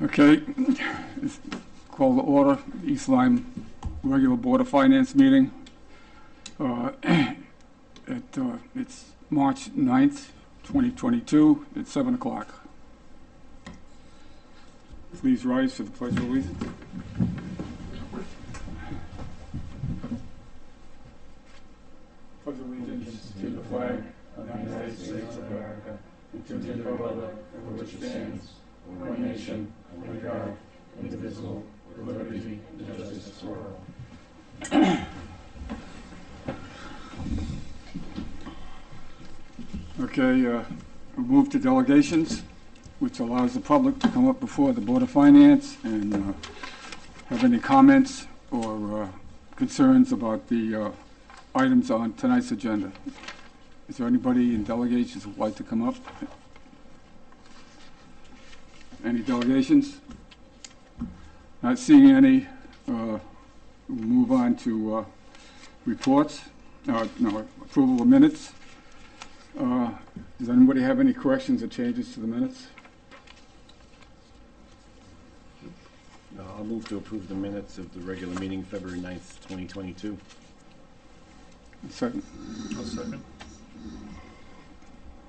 Okay, call to order East Lyme regular Board of Finance meeting. It's March 9th, 2022 at 7 o'clock. Please rise for the Pledge of Allegiance. Pledge allegiance to the flag of the United States of America and to the republic for which it stands, one nation, under God, indivisible, with liberty and justice for all. Okay, we'll move to delegations, which allows the public to come up before the Board of Finance and have any comments or concerns about the items on tonight's agenda. Is there anybody in delegations who would like to come up? Any delegations? Not seeing any. We'll move on to reports. No, approval of minutes. Does anybody have any corrections or changes to the minutes? I'll move to approve the minutes of the regular meeting, February 9th, 2022. Second. I'll second.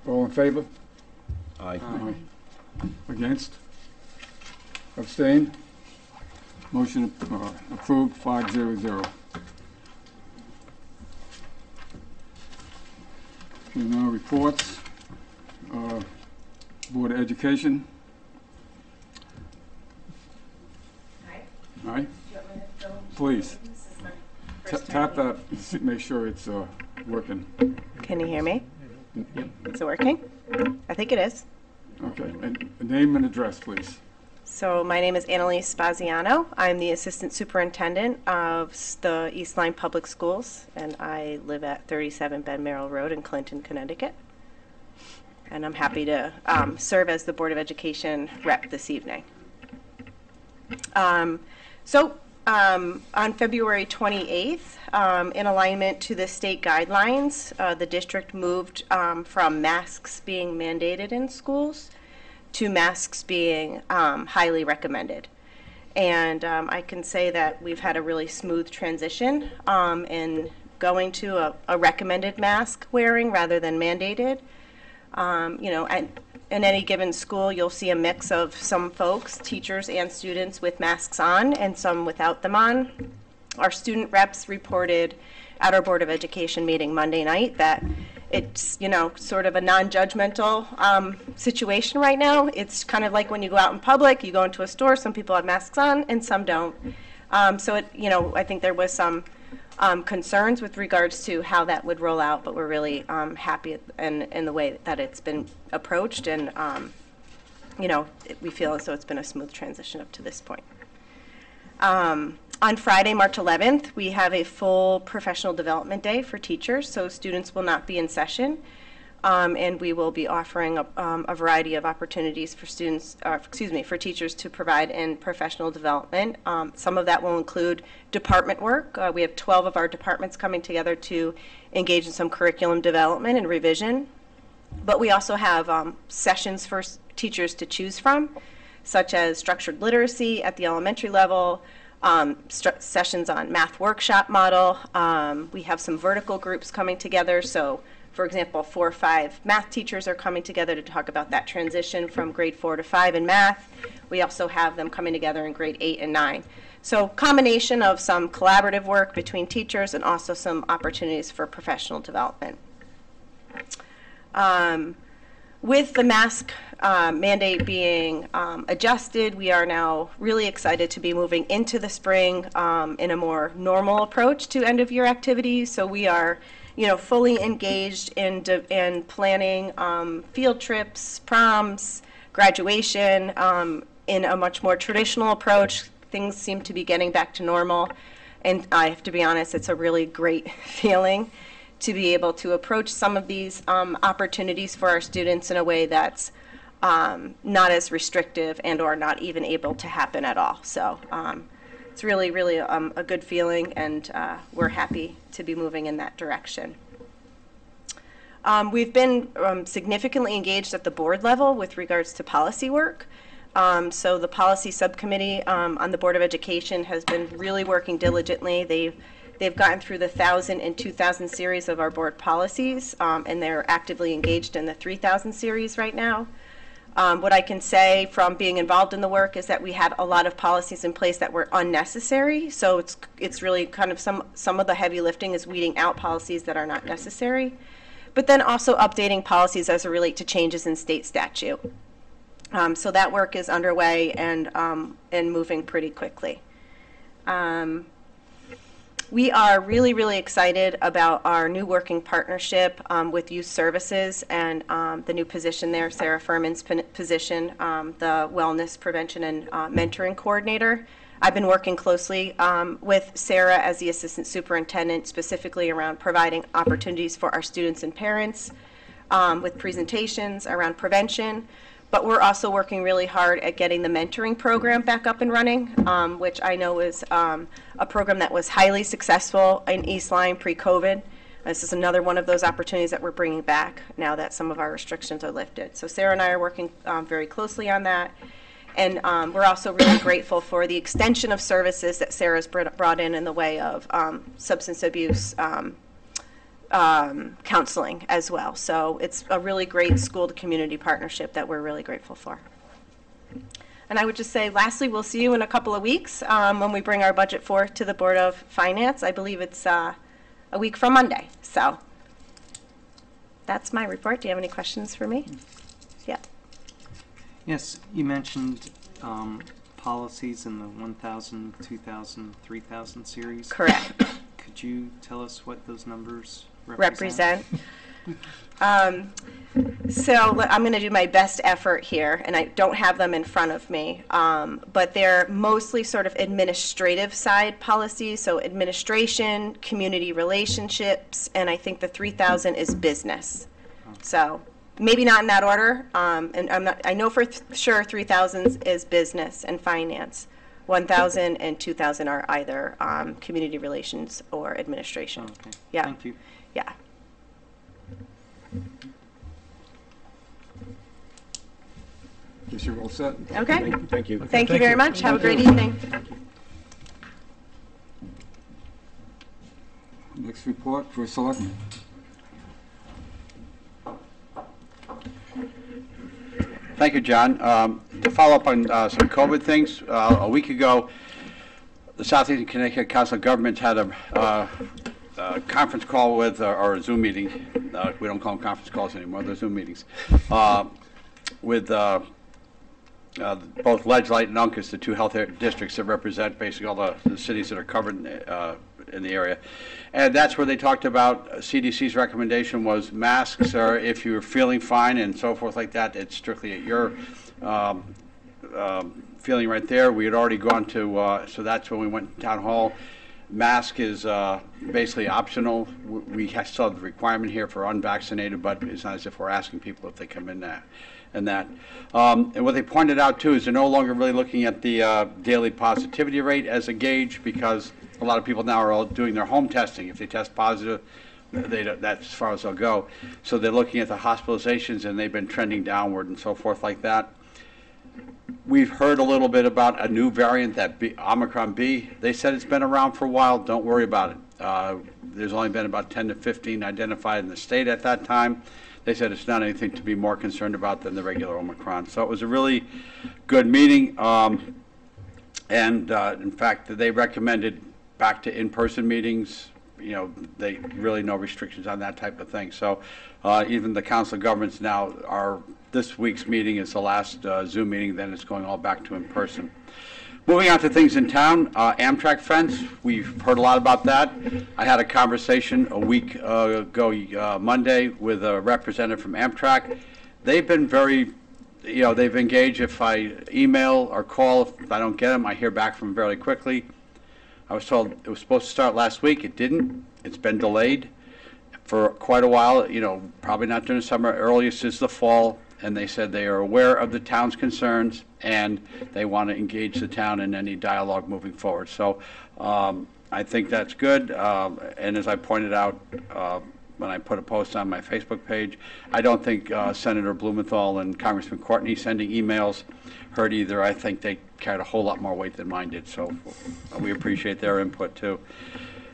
All in favor? Aye. Against? Abstain? Motion approved 5-0-0. Okay, now reports. Board of Education. Hi. Aye. Do you want me to go? Please. This is my first Tap time. that, make sure it's working. Can you hear me? Is it working? I think it is. Okay, and name and address, please. So my name is Annalise Spaziano. I'm the Assistant Superintendent of the East Lyme Public Schools, and I live at 37 Ben Merrill Road in Clinton, Connecticut. And I'm happy to serve as the Board of Education rep this evening. On February 28th, in alignment to the state guidelines, the district moved from masks being mandated in schools to masks being highly recommended. And I can say that we've had a really smooth transition in going to a recommended mask wearing rather than mandated. In any given school, you'll see a mix of some folks, teachers and students, with masks on and some without them on. Our student reps reported at our Board of Education meeting Monday night that it's, sort of a non-judgmental situation right now. It's kind of like when you go out in public, you go into a store, some people have masks on and some don't. I think there was some concerns with regards to how that would roll out, but we're really happy in the way that it's been approached, and we feel as though it's been a smooth transition up to this point. On Friday, March 11th, we have a full professional development day for teachers, so students will not be in session, and we will be offering a variety of opportunities for for teachers to provide in professional development. Some of that will include department work. We have 12 of our departments coming together to engage in some curriculum development and revision, but we also have sessions for teachers to choose from, such as structured literacy at the elementary level, sessions on math workshop model. We have some vertical groups coming together. So, for example, 4 or 5 math teachers are coming together to talk about that transition from grade 4 to 5 in math. We also have them coming together in grade 8 and 9. So, combination of some collaborative work between teachers and also some opportunities for professional development. With the mask mandate being adjusted, we are now really excited to be moving into the spring in a more normal approach to end-of-year activities. So we are, fully engaged in planning field trips, proms, graduation in a much more traditional approach. Things seem to be getting back to normal, and I have to be honest, it's a really great feeling to be able to approach some of these opportunities for our students in a way that's not as restrictive and or not even able to happen at all. So it's really, really a good feeling, and we're happy to be moving in that direction. We've been significantly engaged at the board level with regards to policy work. So the policy subcommittee on the Board of Education has been really working diligently. They've gotten through the 1,000 and 2,000 series of our board policies, and they're actively engaged in the 3,000 series right now. What I can say from being involved in the work is that we had a lot of policies in place that were unnecessary. So it's really kind of some of the heavy lifting is weeding out policies that are not necessary, but then also updating policies as it relate to changes in state statute. So that work is underway and moving pretty quickly. We are really, really excited about our new working partnership with Youth Services and the new position there, Sarah Furman's position, the Wellness Prevention and Mentoring Coordinator. I've been working closely with Sarah as the Assistant Superintendent, specifically around providing opportunities for our students and parents with presentations around prevention. But we're also working really hard at getting the mentoring program back up and running, which I know is a program that was highly successful in East Lyme pre-COVID. This is another one of those opportunities that we're bringing back now that some of our restrictions are lifted. So Sarah and I are working very closely on that. And we're also really grateful for the extension of services that Sarah's brought in the way of substance abuse counseling as well. So it's a really great school-to-community partnership that we're really grateful for. And I would just say, lastly, we'll see you in a couple of weeks when we bring our budget forth to the Board of Finance. I believe it's a week from Monday. So that's my report. Do you have any questions for me? Yeah. Yes, you mentioned policies in the 1,000, 2,000, 3,000 series. Correct. Could you tell us what those numbers represent. So I'm going to do my best effort here, and I don't have them in front of me, but they're mostly sort of administrative side policies, so administration, community relationships, and I think the 3,000 is business. So maybe not in that order, and I know for sure 3,000 is business and finance. 1,000 and 2,000 are either community relations or administration. Okay. Yeah. Thank you. Yeah. Guess you're all set. Okay. Thank you. Thank you very much. Have a great evening. Next report for selectmen. Thank you, John. To follow up on some COVID things, a week ago, the Southeastern Connecticut Council of Governments had a conference call with, or a Zoom meeting. We don't call them conference calls anymore, they're Zoom meetings, with both Ledge, Light, and Uncas, the two health districts that represent basically all the cities that are covered in the area. And that's where they talked about CDC's recommendation was masks, or if you're feeling fine and so forth like that, it's strictly at your feeling right there. We had already gone to, so that's when we went to town hall. Mask is basically optional. We still have the requirement here for unvaccinated, but it's not as if we're asking people if they come in that. And what they pointed out too is they're no longer really looking at the daily positivity rate as a gauge, because a lot of people now are all doing their home testing. If they test positive, that's as far as they'll go. So they're looking at the hospitalizations, and they've been trending downward and so forth like that. We've heard a little bit about a new variant, that Omicron B. They said it's been around for a while. Don't worry about it. There's only been about 10 to 15 identified in the state at that time. They said it's not anything to be more concerned about than the regular Omicron. So it was a really good meeting. In fact, they recommended back to in-person meetings. You know, they really no restrictions on that type of thing. So even the Council of Governments now this week's meeting is the last Zoom meeting, then it's going all back to in-person. Moving on to things in town, Amtrak fence, we've heard a lot about that. I had a conversation a week ago, Monday, with a representative from Amtrak. They've been very, they've engaged. If I email or call, if I don't get them, I hear back from them very quickly. I was told it was supposed to start last week. It didn't. It's been delayed for quite a while, probably not during the summer. Earliest is the fall. And they said they are aware of the town's concerns, and they want to engage the town in any dialogue moving forward. So I think that's good. And as I pointed out, when I put a post on my Facebook page. I don't think Senator Blumenthal and Congressman Courtney sending emails hurt either. I think they carried a whole lot more weight than mine did, so we appreciate their input too.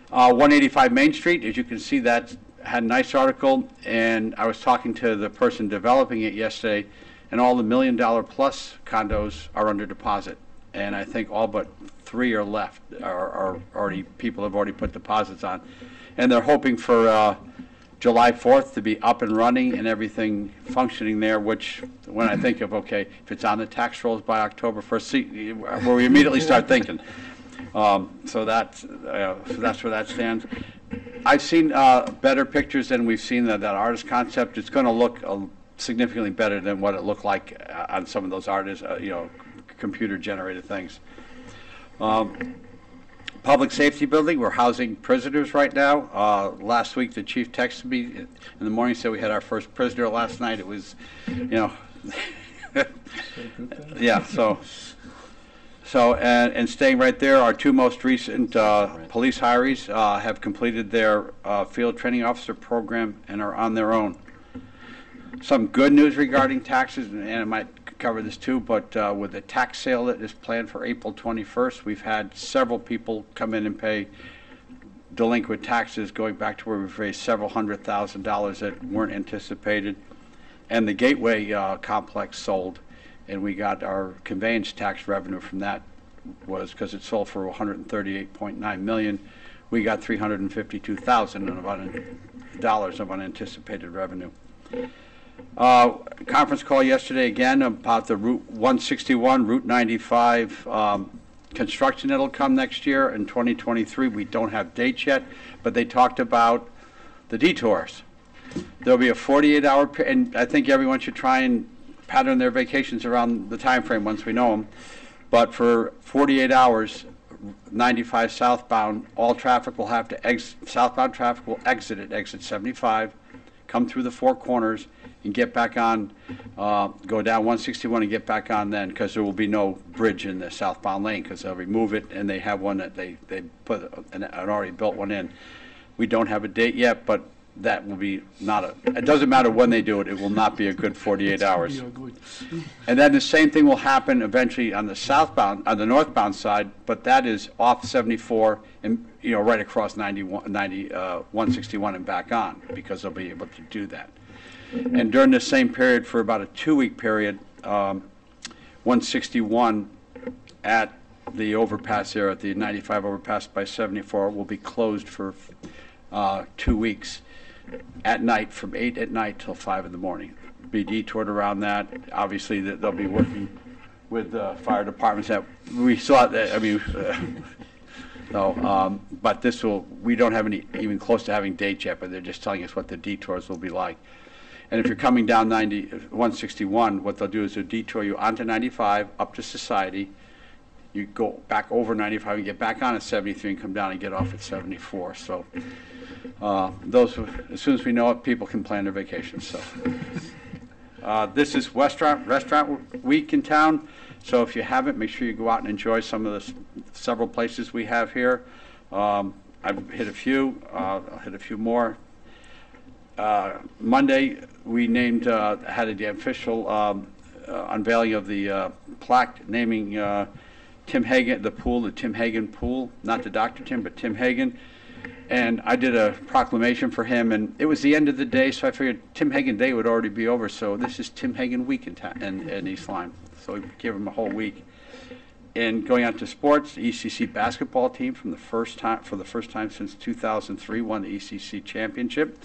185 Main Street, as you can see, that had a nice article, and I was talking to the person developing it yesterday, and all the $1 million plus condos are under deposit, and I think all but 3 are left, are already, people have already put deposits on, and they're hoping for July 4th to be up and running and everything functioning there, which when I think of, okay, if it's on the tax rolls by October 1st, see, where we immediately start thinking. So that's where that stands. I've seen better pictures than we've seen that artist concept. It's going to look significantly better than what it looked like on some of those artists, computer-generated things. Public safety building, we're housing prisoners right now. Last week, the chief texted me in the morning, said we had our first prisoner last night. It was, yeah, So, and staying right there, our two most recent police hires have completed their field training officer program and are on their own. Some good news regarding taxes, and I might cover this too, but with the tax sale that is planned for April 21st, we've had several people come in and pay delinquent taxes going back to where we've raised several $100,000 that weren't anticipated. And the Gateway complex sold, and we got our conveyance tax revenue from that was, because it sold for $138.9 million, we got $352,000 of unanticipated revenue. Conference call yesterday again about the Route 161, Route 95 construction that'll come next year in 2023. We don't have dates yet, but they talked about the detours. There'll be a 48-hour, and I think everyone should try and pattern their vacations around the time frame once we know them. But for 48 hours, 95 southbound, all traffic will have to southbound traffic will exit at exit 75, come through the four corners, and get back on, go down 161 and get back on then, because there will be no bridge in the southbound lane, because they'll remove it, and they have one that they put an already built one in. We don't have a date yet, but that will be it doesn't matter when they do it, it will not be a good 48 hours. And then the same thing will happen eventually on the northbound side, but that is off 74 and, right across 161 and back on, because they'll be able to do that. And during the same period, for about a 2-week period, 161 at the overpass there, at the 95 overpass by 74, will be closed for 2 weeks at night, from 8 at night till 5 in the morning. Be detoured around that. Obviously, they'll be working with fire departments. That we saw that. I mean, but we don't have any even close to having dates yet. But they're just telling us what the detours will be like. And if you're coming down 161, what they'll do is they'll detour you onto 95 up to Society. You go back over 95 and get back on at 73 and come down and get off at 74. So as soon as we know it, people can plan their vacations. So this is Restaurant Week in town. So if you haven't, make sure you go out and enjoy some of the several places we have here. I've hit a few. I'll hit a few more. Monday, we had the official unveiling of the plaque naming Tim Hagen, the Tim Hagen Pool, not the Dr. Tim, but Tim Hagen. And I did a proclamation for him, and it was the end of the day, so I figured Tim Hagen Day would already be over, so this is Tim Hagen Week in East Lyme. So we gave him a whole week. And going on to sports, the ECC basketball team for the first time since 2003 won the ECC championship.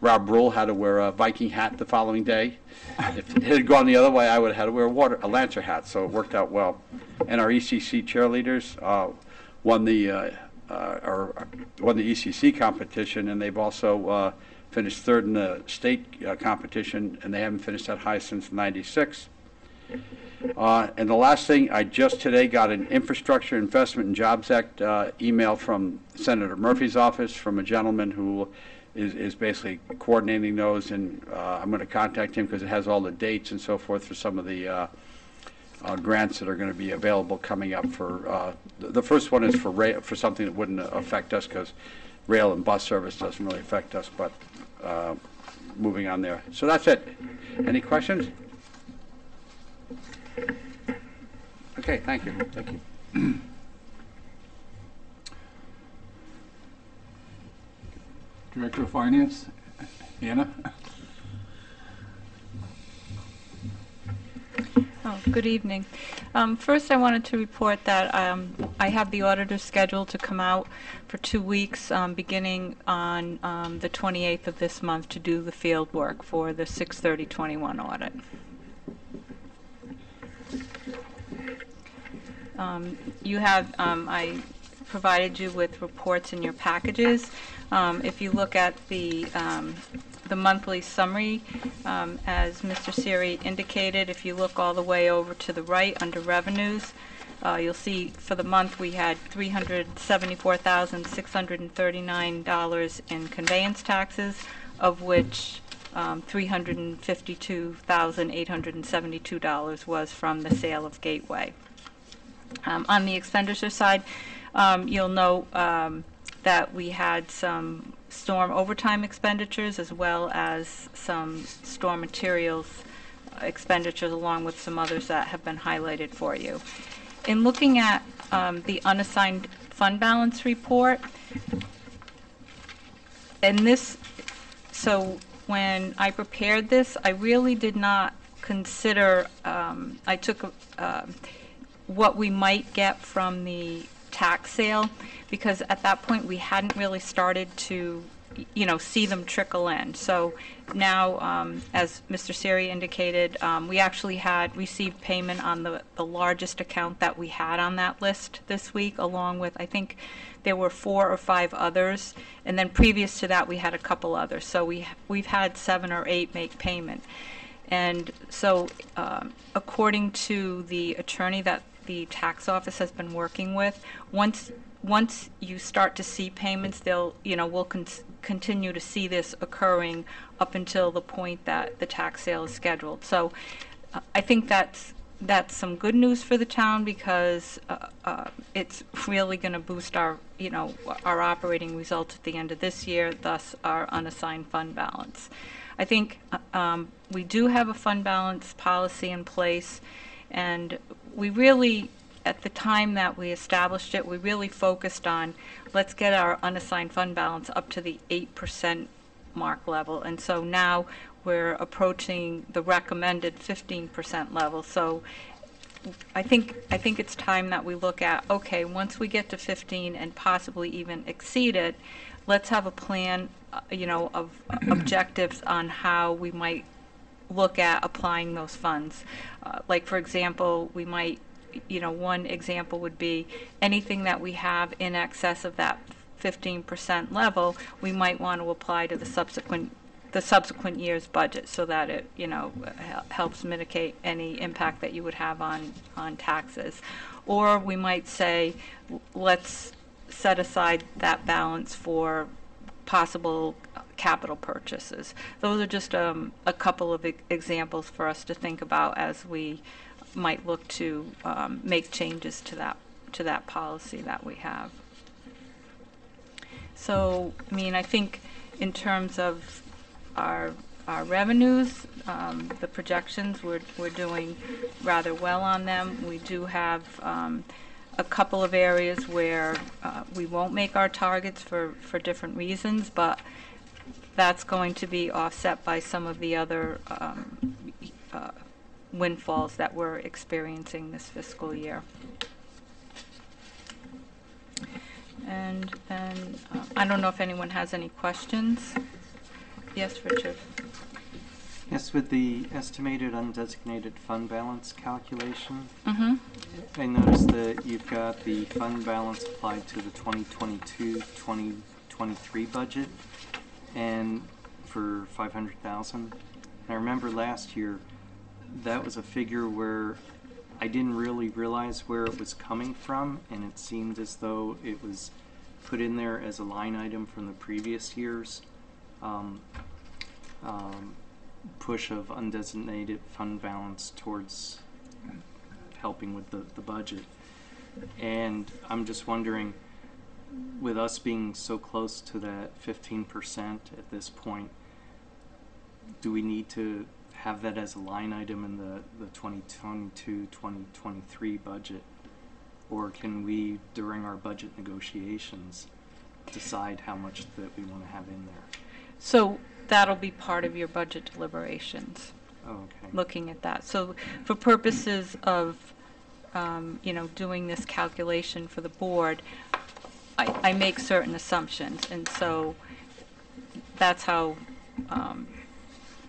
Rob Rule had to wear a Viking hat the following day. If it had gone the other way, I would have had to wear a Lancer hat, so it worked out well. And our ECC cheerleaders won the ECC competition, and they've also finished third in the state competition, and they haven't finished that high since '96. And the last thing, I just today got an Infrastructure Investment and Jobs Act email from Senator Murphy's office from a gentleman who is basically coordinating those, and I'm going to contact him because it has all the dates and so forth for some of the grants that are going to be available coming up for, the first one is for something that wouldn't affect us because rail and bus service doesn't really affect us, but moving on there. So that's it. Any questions? Okay, thank you. Thank you. Director of Finance, Anna? Oh, good evening. First, I wanted to report that I have the auditor scheduled to come out for 2 weeks, beginning on the 28th of this month, to do the field work for the 6/30/21 audit. I provided you with reports in your packages. If you look at the monthly summary, as Mr. Siri indicated, if you look all the way over to the right under revenues, you'll see for the month we had $374,639 in conveyance taxes, of which $352,872 was from the sale of Gateway. On the expenditure side, you'll note that we had some storm overtime expenditures as well as some storm materials expenditures, along with some others that have been highlighted for you. In looking at the unassigned fund balance report, so when I prepared this, I really did not consider, I took what we might get from the tax sale, because at that point we hadn't really started to see them trickle in. So now, as Mr. Siri indicated, we actually had received payment on the largest account that we had on that list this week, along with, I think there were 4 or 5 others, and then previous to that we had a couple others. So we've had 7 or 8 make payment. And so according to the attorney that the tax office has been working with, once you start to see payments, we'll continue to see this occurring up until the point that the tax sale is scheduled. So I think that's some good news for the town, because it's really going to boost our operating results at the end of this year, thus our unassigned fund balance. I think we do have a fund balance policy in place, and we really, at the time that we established it, we really focused on, let's get our unassigned fund balance up to the 8% mark level. And so now we're approaching the recommended 15% level. So I think it's time that we look at, okay, once we get to 15 and possibly even exceed it, let's have a plan, of objectives on how we might look at applying those funds. Like, for example, we might, one example would be anything that we have in excess of that 15% level, we might want to apply to the subsequent year's budget, so that it helps mitigate any impact that you would have on taxes. Or we might say, let's set aside that balance for possible capital purchases. Those are just a couple of examples for us to think about as we might look to make changes to that policy that we have. So, I think in terms of our revenues, the projections, we're doing rather well on them. We do have a couple of areas where we won't make our targets for different reasons, but that's going to be offset by some of the other windfalls that we're experiencing this fiscal year. And then I don't know if anyone has any questions. Yes, Richard. Yes, with the estimated undesignated fund balance calculation, Mm-hmm. I noticed that you've got the fund balance applied to the 2022-2023 budget, and for $500,000. And I remember last year that was a figure where I didn't really realize where it was coming from, and it seemed as though it was put in there as a line item from the previous year's push of undesignated fund balance towards helping with the budget. And I'm just wondering, with us being so close to that 15% at this point, do we need to have that as a line item in the 2022-2023 budget? Or can we, during our budget negotiations, decide how much that we want to have in there? So that'll be part of your budget deliberations, Oh, okay. looking at that. So for purposes of, doing this calculation for the board, I make certain assumptions, and so that's how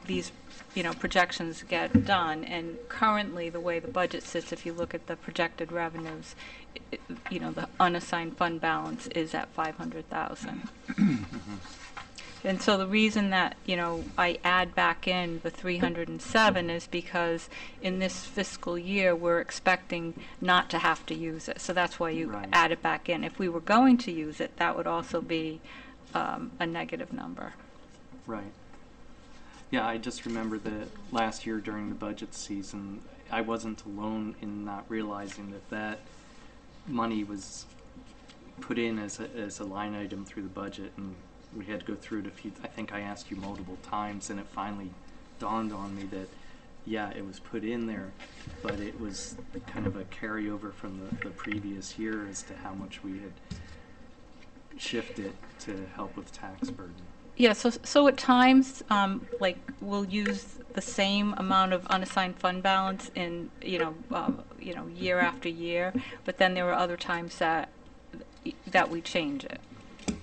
these, projections get done. And currently, the way the budget sits, if you look at the projected revenues, the unassigned fund balance is at 500,000. And so the reason that, I add back in the 307 is because in this fiscal year, we're expecting not to have to use it. So that's why you Right. add it back in. If we were going to use it, that would also be a negative number. Right. Yeah, I just remember that last year during the budget season, I wasn't alone in not realizing that money was put in as a line item through the budget, and we had to go through it I think I asked you multiple times, and it finally dawned on me that, yeah, it was put in there, but it was kind of a carryover from the previous year as to how much we had shifted to help with tax burden. Yeah, so at times, we'll use the same amount of unassigned fund balance in, year after year, but then there are other times that we change it. Okay.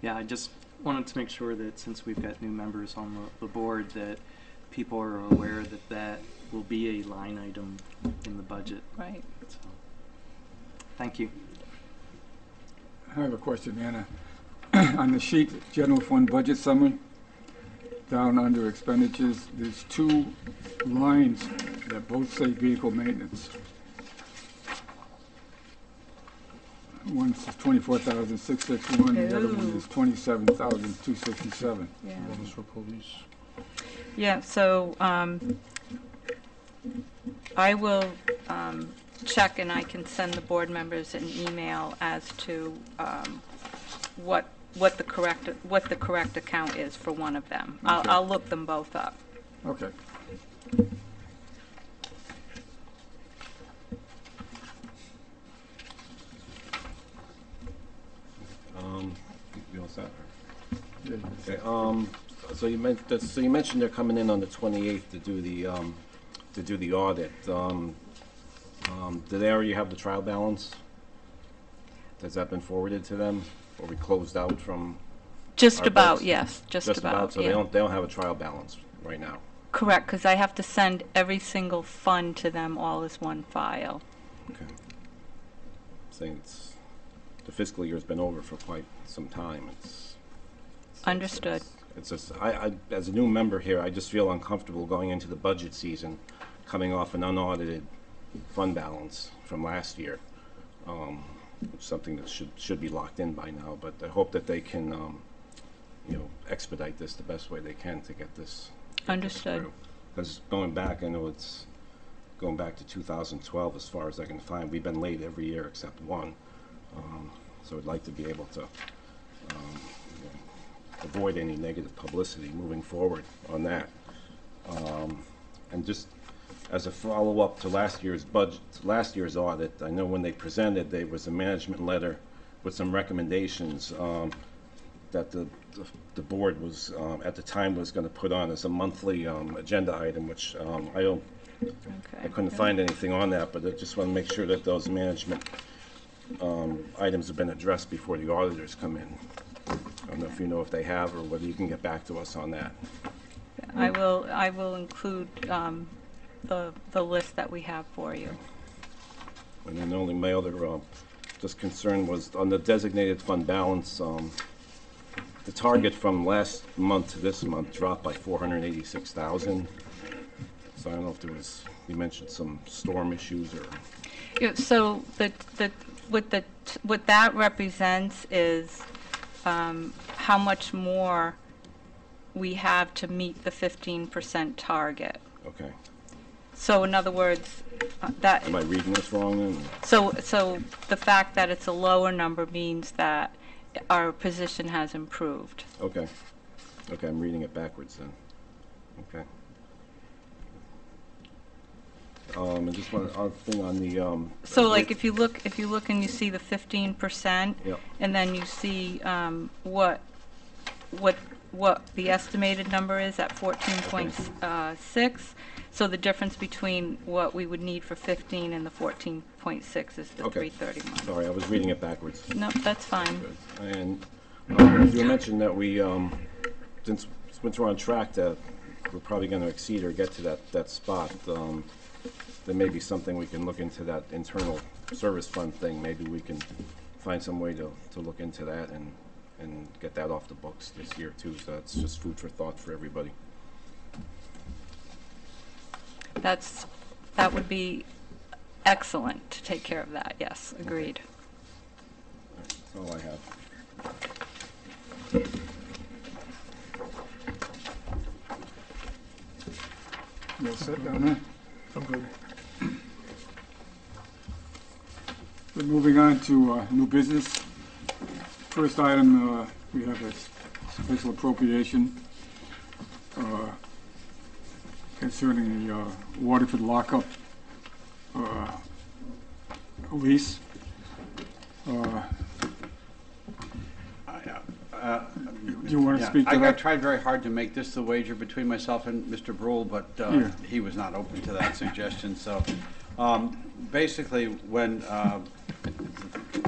Yeah, I just wanted to make sure that since we've got new members on the board, that people are aware that will be a line item in the budget. Right. So, thank you. I have a question, Anna. On the sheet, general fund budget summary, down under expenditures, there's two lines that both say vehicle maintenance. One's 24,661, the other one is 27,267. Yeah. One is for police. Yeah, so I will check, and I can send the board members an email as to what the correct account is for one of them. Okay. I'll look them both up. Okay. You all set? Yeah. Okay, so you mentioned they're coming in on the 28th to do the audit. Do they already have the trial balance? Has that been forwarded to them, or we closed out from? Just Our about, books? yes, just about, So yeah. they don't have a trial balance right now. Correct, because I have to send every single fund to them all as one file. Okay. Saying the fiscal year's been over for quite some time. Understood. It's just, I as a new member here, I just feel uncomfortable going into the budget season, coming off an unaudited fund balance from last year. Something that should be locked in by now, but I hope that they can, expedite this the best way they can to get this. Understood. Because going back, I know it's going back to 2012 as far as I can find. We've been late every year except one. So I'd like to be able to avoid any negative publicity moving forward on that. And just as a follow-up to last year's budget, last year's audit, I know when they presented, there was a management letter with some recommendations that the board was, at the time, was going to put on as a monthly agenda item, which I couldn't find anything on that, but I just want to make sure that those management items have been addressed before the auditors come in. I don't know if you know if they have, or whether you can get back to us on that. I will include the list that we have for you. And then only my other just concern was on the designated fund balance. The target from last month to this month dropped by 486,000. So I don't know if there was, you mentioned some storm issues or. Yeah, so what that represents is how much more we have to meet the 15% target. Okay. So in other words, that, Am I reading this wrong then? so the fact that it's a lower number means that our position has improved. Okay. Okay, I'm reading it backwards then. Okay. And just one other thing on the, So like if you look and you see the 15%, Yep. and then you see what the estimated number is at 14.6, so the difference between what we would need for 15 and the 14.6 is the Okay. 331. sorry, I was reading it backwards. No, that's fine. And you mentioned that we, since we're on track that we're probably going to exceed or get to that spot, there may be something we can look into that internal service fund thing. Maybe we can find some way to look into that and get that off the books this year too. So that's just food for thought for everybody. That would be excellent to take care of that, yes, agreed. That's all I have. You all set down there? I'm good. We're moving on to new business. First item, we have a special appropriation concerning the Waterford lockup lease. Do you want to Yeah, speak to I that? tried very hard to make this the wager between myself and Mr. Brule, but Yeah. he was not open to that suggestion. So basically, when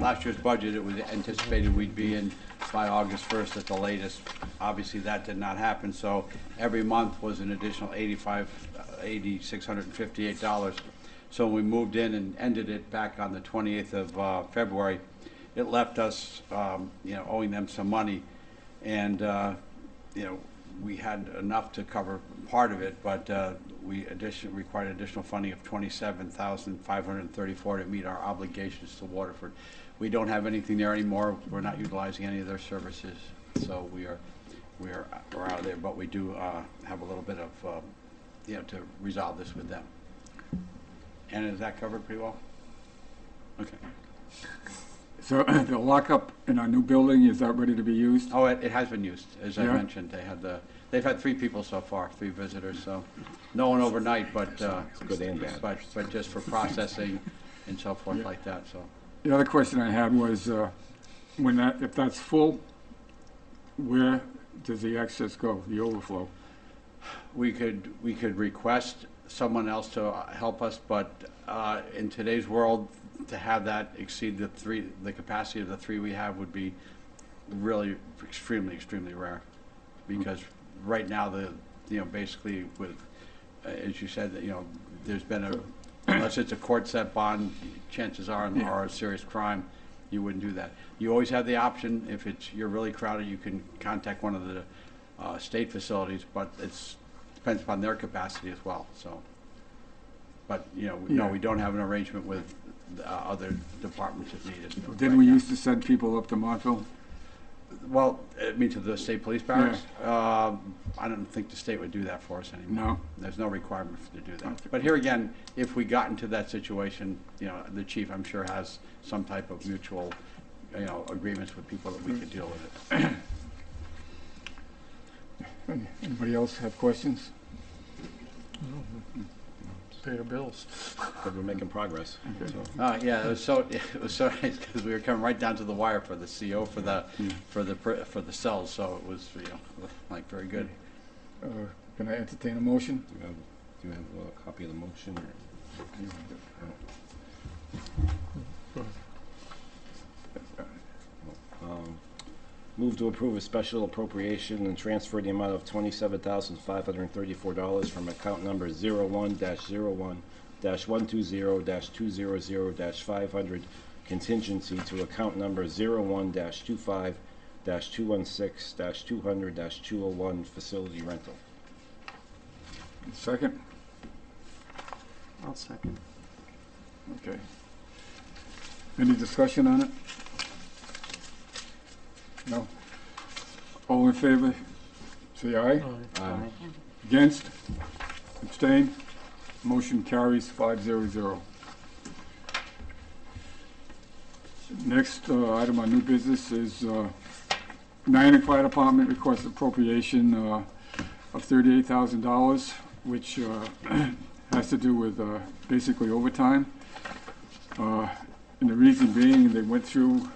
last year's budget, it was anticipated we'd be in by August 1st at the latest. Obviously, that did not happen, so every month was an additional $8,658. So when we moved in and ended it back on the 28th of February, it left us, owing them some money. And, we had enough to cover part of it, but we required additional funding of $27,534 to meet our obligations to Waterford. We don't have anything there anymore. We're not utilizing any of their services, so we're out of there. But we do have a little bit of, to resolve this with them. And is that covered pretty well? Okay. So the lockup in our new building, is that ready to be used? Oh, it has been used, as I Yeah? mentioned. They've had 3 people so far, 3 visitors, so no one overnight, but Good and bad. but just for processing and so forth Yeah. like that. So The other question I had was, if that's full, where does the excess go, the overflow? we could request someone else to help us, but in today's world, to have that exceed the capacity of the 3 we have would be really extremely rare, because right now basically with, as you said, that there's been unless it's a court set bond, chances are, or a serious crime, you wouldn't do that. You always have the option, if you're really crowded, you can contact one of the state facilities, but it depends upon their capacity as well. So, but no, we don't have an arrangement with other departments if needed. Didn't we used to send people up to Montville? Well, I mean, to the state police barracks? I don't think the state would do that for us anymore. No. There's no requirement to do that. Okay. But here again, if we got into that situation, the chief, I'm sure, has some type of mutual, agreements with people that we could deal with it. Anybody else have questions? Pay your bills. But we're making progress. Okay. So, Yeah, it was so nice because we were coming right down to the wire for the CO for the cells, so it was very good. Can I entertain a motion? do you have a copy of the motion? Move to approve a special appropriation and transfer the amount of $27,534 from account number 01-01-120-200-500 contingency to account number 01-25-216-200-201 facility rental. Second? I'll second. Okay. Any discussion on it? No? All in favor? Say aye. Aye. Aye. Against? Abstain? Motion carries 500. Next item on new business is Niantic Fire Department requests appropriation of $38,000, which has to do with basically overtime. And the reason being, they went through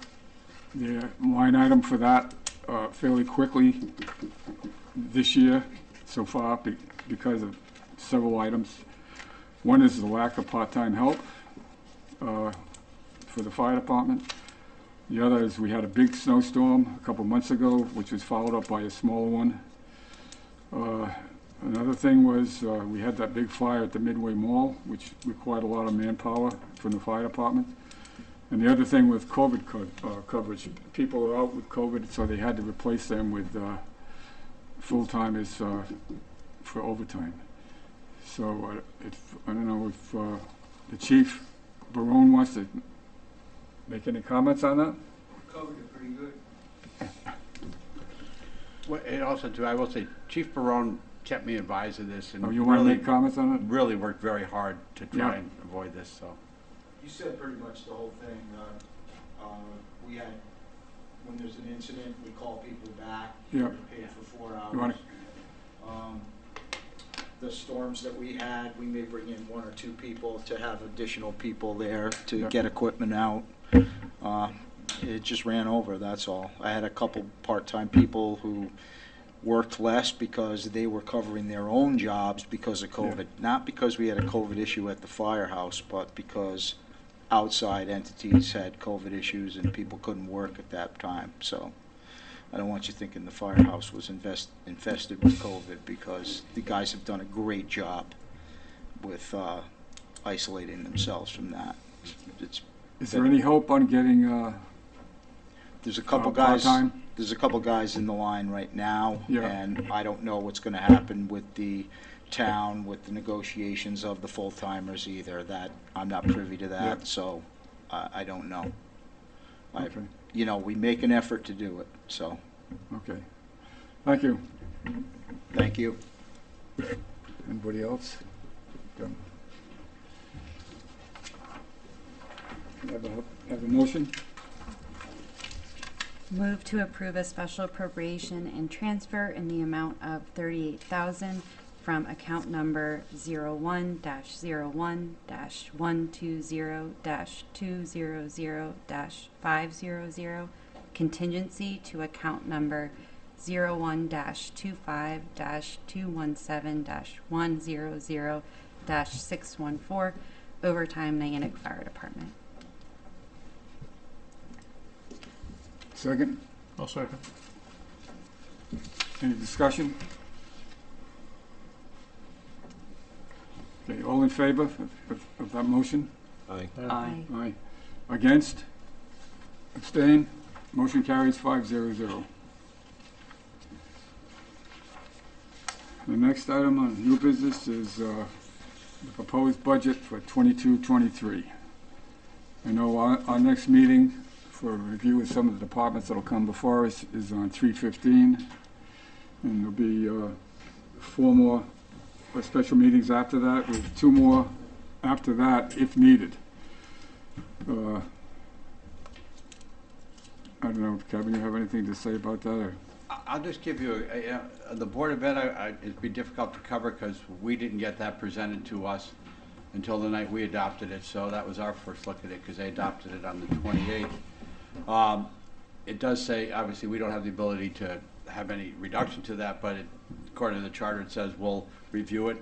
the line item for that fairly quickly this year so far because of several items. One is the lack of part-time help for the fire department. The other is we had a big snowstorm a couple months ago, which was followed up by a smaller one. Another thing was we had that big fire at the Midway Mall, which required a lot of manpower from the fire department. And the other thing was COVID coverage. People are out with COVID, so they had to replace them with full-timers for overtime. So I don't know if the Chief Barone wants to make any comments on that? Covered it pretty good. Well, and also, too, I will say, Chief Barone kept me advised of this, and Oh, you want to really, make comments on it? really worked very hard to try Yeah. and avoid this, so. You said pretty much the whole thing. We had, when there's an incident, we call people back. Yeah. They're paid for 4 hours. You wanna- The storms that we had, we may bring in 1 or 2 people to have additional people there to Yeah. get equipment out. It just ran over, that's all. I had a couple part-time people who worked less because they were covering their own jobs because of COVID. Not because we had a COVID issue at the firehouse, but because outside entities had COVID issues and people couldn't work at that time. So I don't want you thinking the firehouse was infested with COVID, because the guys have done a great job with isolating themselves from that. It's Is there any hope on getting There's a couple guys. part-time? There's a couple guys in the line right now, Yeah. and I don't know what's going to happen with the town with the negotiations of the full timers either. That I'm not privy to that, Yeah. so I don't know. Okay, You know, we make an effort to do it. So okay. Thank you. thank you. Anybody else? Done. Have a motion? Move to approve a special appropriation and transfer in the amount of $38,000 from account number 01-01-120-200-500 contingency to account number 01-25-217-100-614 overtime Niantic Fire Department. Second? I'll second. Any discussion? Okay, all in favor of that motion? Aye. Aye. Aye. Against? Abstain? Motion carries 500. The next item on new business is the proposed budget for 22-23. I know our next meeting for a review of some of the departments that'll come before us is on 3/15, and there'll be 4 more special meetings after that, with 2 more after that if needed. I don't know, Kevin, you have anything to say about that, or? I'll just give you, the Board of Ed, it'd be difficult to cover because we didn't get that presented to us until the night we adopted it, so that was our first look at it, because they adopted it on the 28th. It does say, obviously, we don't have the ability to have any reduction to that, but according to the charter, it says we'll review it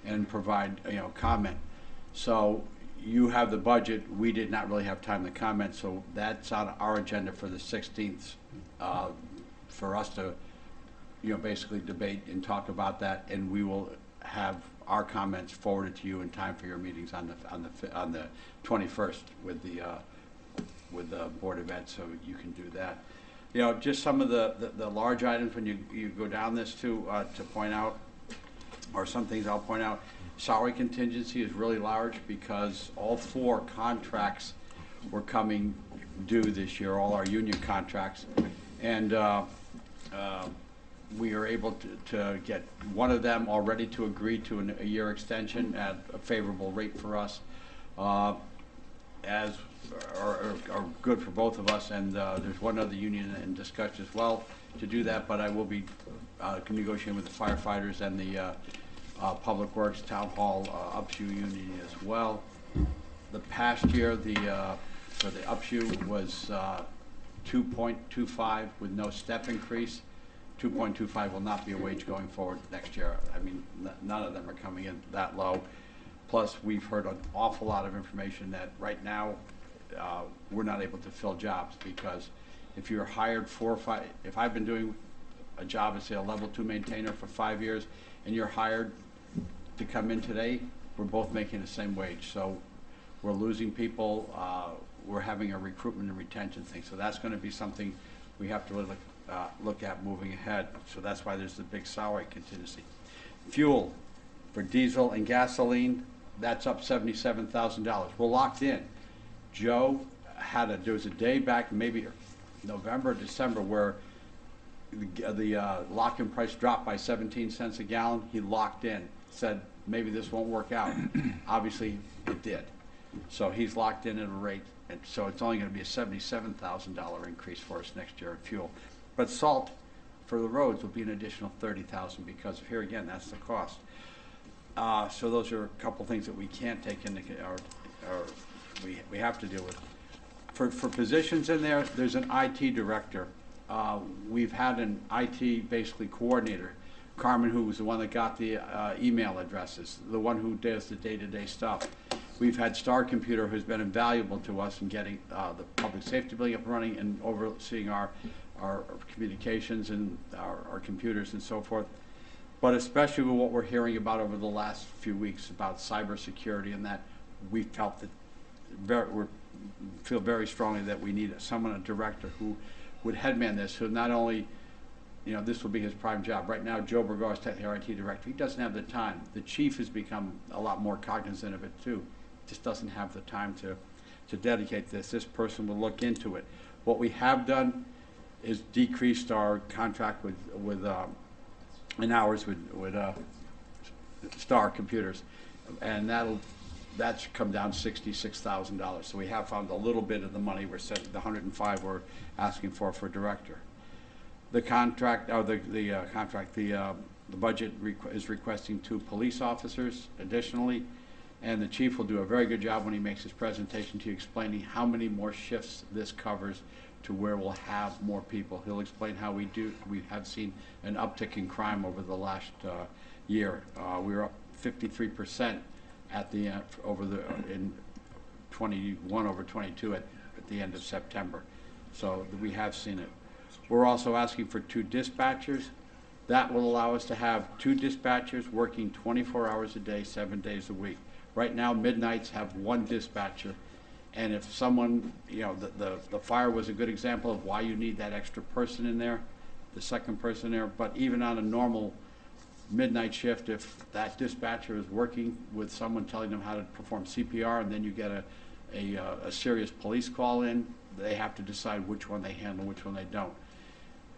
and provide, comment. So you have the budget, we did not really have time to comment, so that's on our agenda for the 16th, for us to, basically debate and talk about that, and we will have our comments forwarded to you in time for your meetings on the 21st with the Board of Ed, so you can do that. Just some of the large items when you go down this to point out, or some things I'll point out. Salary contingency is really large because all 4 contracts were coming due this year, all our union contracts. And we are able to get one of them already to agree to a year extension at a favorable rate for us, as are good for both of us. And there's one other union in discussion as well to do that, but I will be negotiating with the firefighters and the Public Works Town Hall UPSU union as well. The past year, for the UPSU was 2.25 with no step increase. 2.25 will not be a wage going forward next year. I mean, none of them are coming in that low. Plus, we've heard an awful lot of information that right now we're not able to fill jobs, because if you're hired if I've been doing a job as, say, a level 2 maintainer for 5 years, and you're hired to come in today, we're both making the same wage. So we're losing people. We're having a recruitment and retention thing. So that's going to be something we have to really look at moving ahead. So that's why there's the big salary contingency. Fuel for diesel and gasoline, that's up $77,000. We're locked in. Joe there was a day back, maybe November, December, where the lock-in price dropped by 17 cents a gallon. He locked in, said maybe this won't work out. Obviously it did. So he's locked in at a rate, and so it's only going to be a $77,000 increase for us next year in fuel. But salt for the roads will be an additional $30,000, because here again, that's the cost. So those are a couple things that we can't take into, or we have to deal with. For positions in there, there's an IT director. We've had an IT basically coordinator, Carmen, who was the one that got the email addresses, the one who does the day-to-day stuff. We've had Star Computer, who's been invaluable to us in getting the public safety building up and running and overseeing our communications and our computers and so forth. But especially with what we're hearing about over the last few weeks about cybersecurity, and that we felt that we feel very strongly that we need someone, a director, who would headman this, who not only, this will be his prime job. Right now, Joe Burgaw is technically our IT director. He doesn't have the time. The chief has become a lot more cognizant of it too. Just doesn't have the time to dedicate this. This person will look into it. What we have done is decreased our contract with in hours with Star Computers, and that's come down $66,000. So we have found a little bit of the money we're setting, the 105 we're asking for director. The contract, or the budget is requesting 2 police officers additionally, and the chief will do a very good job when he makes his presentation to you, explaining how many more shifts this covers to where we'll have more people. He'll explain how we have seen an uptick in crime over the last year. We were up 53% at the end in 21 over 22 at the end of September. So we have seen it. We're also asking for 2 dispatchers. That will allow us to have 2 dispatchers working 24 hours a day, 7 days a week. Right now, midnights have 1 dispatcher. And if someone, the fire was a good example of why you need that extra person in there, the second person there. But even on a normal midnight shift, if that dispatcher is working with someone telling them how to perform CPR, and then you get a serious police call in, they have to decide which one they handle, which one they don't.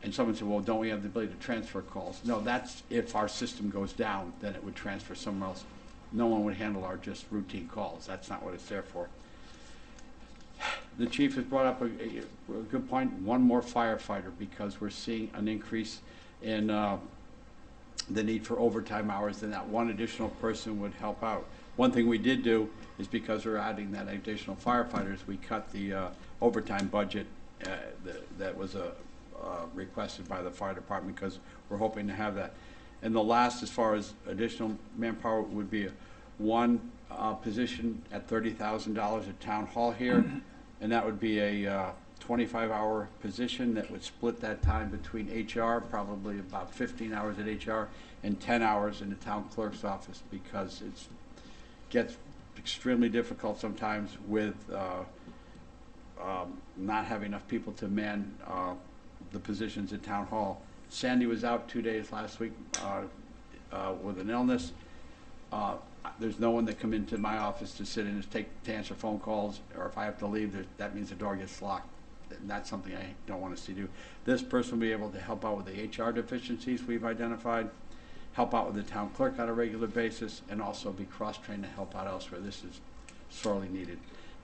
And someone said, well, don't we have the ability to transfer calls? No, that's if our system goes down, then it would transfer somewhere else. No one would handle our just routine calls. That's not what it's there for. The chief has brought up a good point, 1 more firefighter, because we're seeing an increase in the need for overtime hours, and that 1 additional person would help out. One thing we did do is, because we're adding that additional firefighters, we cut the overtime budget that was requested by the fire department, because we're hoping to have that. And the last, as far as additional manpower, would be 1 position at $30,000 at Town Hall here, and that would be a 25-hour position that would split that time between HR, probably about 15 hours at HR, and 10 hours in the town clerk's office, because it gets extremely difficult sometimes with not having enough people to man the positions at Town Hall. Sandy was out 2 days last week with an illness. There's no one that come into my office to sit in and to answer phone calls, or if I have to leave, that means the door gets locked. and that's something I don't want to see do. This person will be able to help out with the HR deficiencies we've identified, help out with the town clerk on a regular basis, and also be cross-trained to help out elsewhere. This is sorely needed.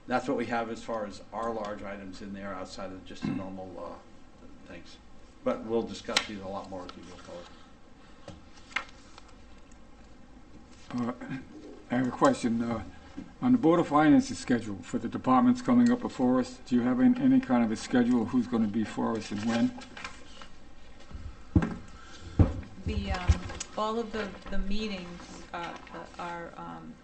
That's what we have as far as our large items in there outside of just the normal things. But we'll discuss these a lot more as we go forward. I have a question. On the Board of Finance's schedule for the departments coming up before us, do you have any kind of a schedule of who's going to be for us and when? The, all of the meetings, our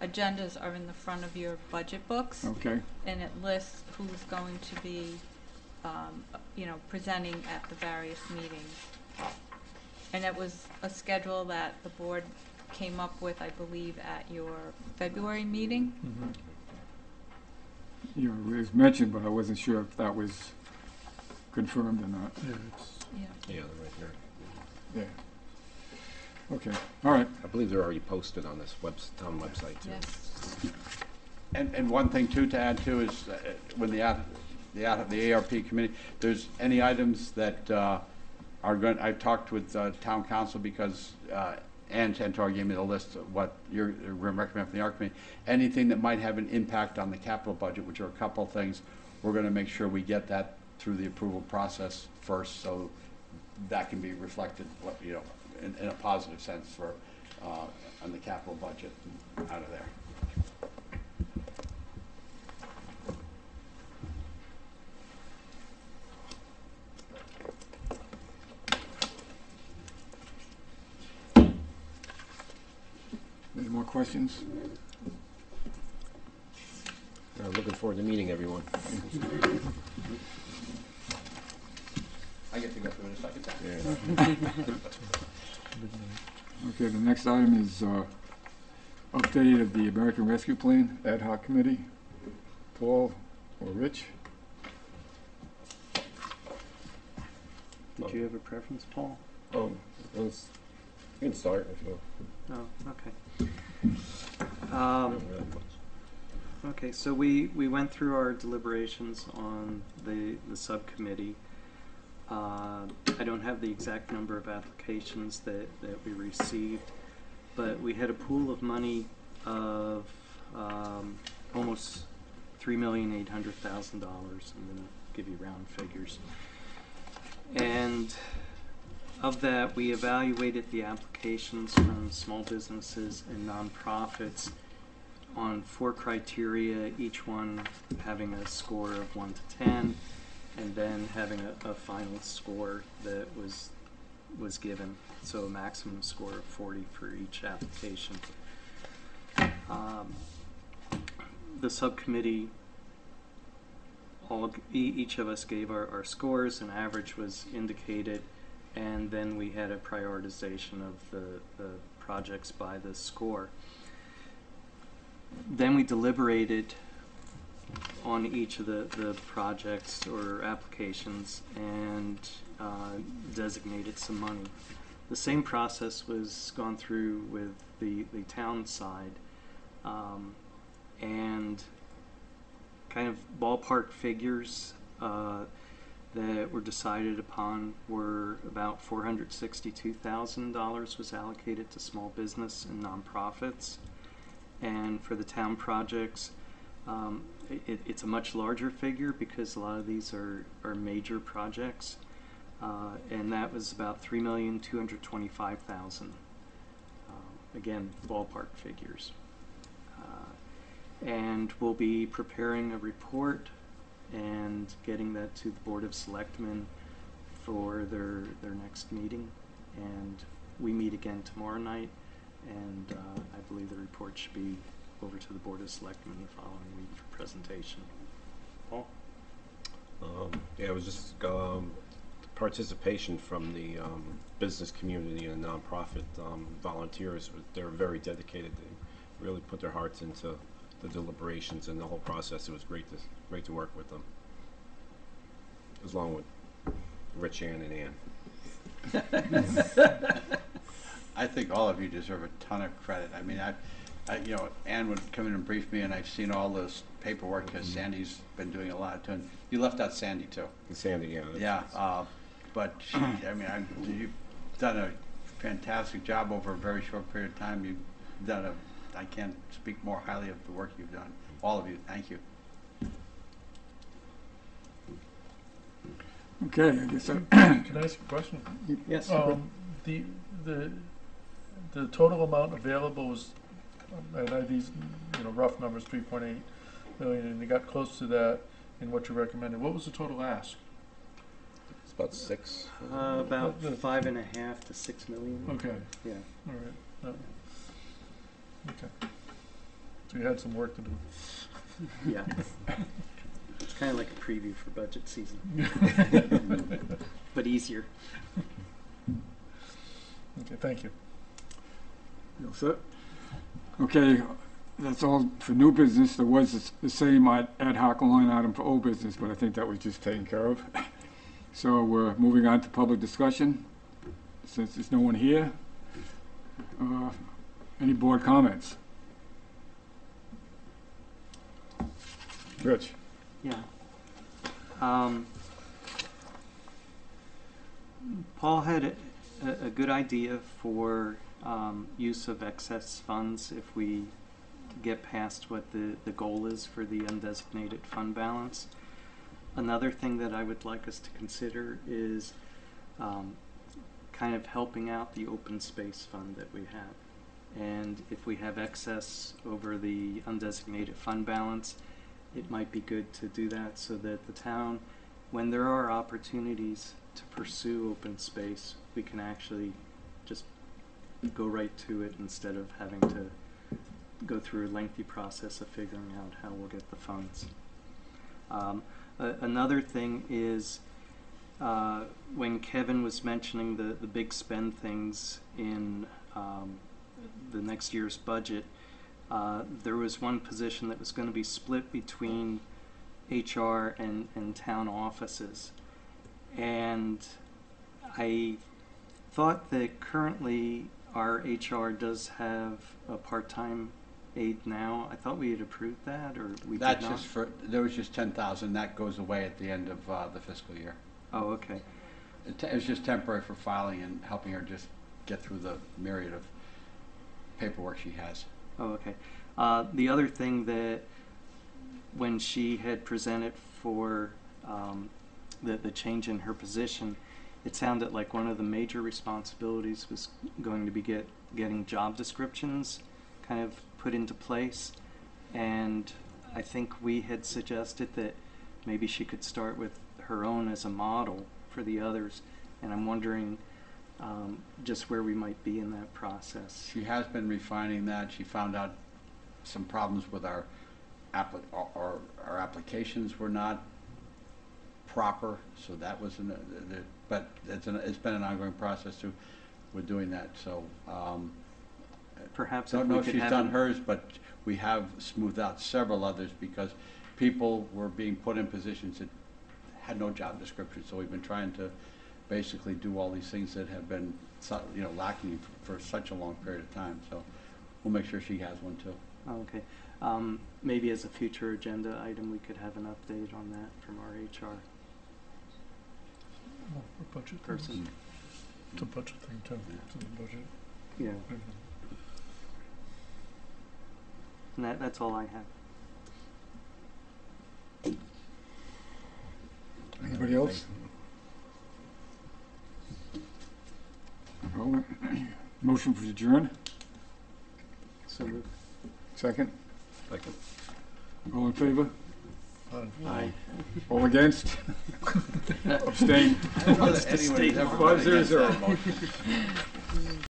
agendas are in the front of your budget books. Okay, And it lists who's going to be, presenting at the various meetings. And it was a schedule that the board came up with, I believe, at your February meeting. you know, it was mentioned, but I wasn't sure if that was confirmed or not. Yeah, it's, Yeah. Yeah, they're right here. Yeah. Okay, all right. I believe they're already posted on this town website too. Yes. And one thing too to add to is when the ARP committee, there's any items that are going, I've talked with town council because Ann Tantor gave me the list of what you're recommending from the ARP committee. Anything that might have an impact on the capital budget, which are a couple of things, we're going to make sure we get that through the approval process first, so that can be reflected, in a positive sense for on the capital budget out of there. Any more questions? Looking forward to meeting everyone. I get to go through it a second time. Yeah. Okay, the next item is update of the American Rescue Plan Ad Hoc Committee. Paul or Rich? Did you have a preference, Paul? You can start if you want. Oh, okay. Not really much. Okay, so we went through our deliberations on the subcommittee. I don't have the exact number of applications that we received, but we had a pool of money of almost $3,800,000. I'm going to give you round figures. And of that, we evaluated the applications from small businesses and nonprofits on 4 criteria, each one having a score of 1 to 10, and then having a final score that was given, so a maximum score of 40 for each application. The subcommittee, each of us gave our scores, an average was indicated, and then we had a prioritization of the projects by the score. Then we deliberated on each of the projects or applications and designated some money. The same process was gone through with the town side, and kind of ballpark figures that were decided upon were about $462,000 was allocated to small business and nonprofits. And for the town projects, it's a much larger figure because a lot of these are major projects, and that was about $3,225,000. Again, ballpark figures. And we'll be preparing a report and getting that to the Board of Selectmen for their next meeting. And we meet again tomorrow night, and I believe the report should be over to the Board of Selectmen the following week for presentation. Paul? Yeah, it was just participation from the business community and nonprofit volunteers. They were very dedicated. They really put their hearts into the deliberations and the whole process. It was great to work with them, along with Rich, Ann, and Ann. I think all of you deserve a ton of credit. I mean, Ann would come in and brief me, and I've seen all this paperwork, because Sandy's been doing a lot, and you left out Sandy too. Sandy, yeah. Yeah, but she, you've done a fantastic job over a very short period of time. You've done I can't speak more highly of the work you've done. All of you, thank you. Okay, I guess, Can I ask a question? Yes. The total amount available was, and I these, rough numbers, 3.8 million, and you got close to that in what you recommended. What was the total ask? It's about 6. About 5.5 to 6 million. Okay, Yeah. all right. No. Okay. So you had some work to do. Yeah. It's kind of like a preview for budget season, but easier. Okay, thank you. you all set? Okay, that's all for new business. There was the same ad hoc line item for old business, but I think that was just taken care of. So we're moving on to public discussion. Since there's no one here, any board comments? Rich? Yeah. Paul had a good idea for use of excess funds if we get past what the goal is for the undesignated fund balance. Another thing that I would like us to consider is kind of helping out the open space fund that we have. And if we have excess over the undesignated fund balance, it might be good to do that so that the town, when there are opportunities to pursue open space, we can actually just go right to it instead of having to go through a lengthy process of figuring out how we'll get the funds. Another thing is when Kevin was mentioning the big spend things in the next year's budget, there was one position that was going to be split between HR and town offices. And I thought that currently our HR does have a part-time aide now. I thought we had approved that, or we did not? There was just 10,000. That goes away at the end of the fiscal year. Oh, okay. It was just temporary for filing and helping her just get through the myriad of paperwork she has. Oh, okay. The other thing that when she had presented for the change in her position, it sounded like one of the major responsibilities was going to be getting job descriptions kind of put into place. And I think we had suggested that maybe she could start with her own as a model for the others. And I'm wondering just where we might be in that process. She has been refining that. She found out some problems with our applications were not proper, so that was but it's been an ongoing process too. We're doing that, so Perhaps don't know if she's done hers, but we have smoothed out several others because people were being put in positions that had no job description. So we've been trying to basically do all these things that have been lacking for such a long period of time. So we'll make sure she has one too. Oh, okay. Maybe as a future agenda item, we could have an update on that from our HR Oh, for budget person. things. It's a budget thing too. It's in the budget. Yeah, Mhm. and that's all I have. Anybody else? Well, motion for adjourn? So moved. Second? Second. All in favor? Aye. All against? Abstain? I don't know that anyone has ever gone against that motion.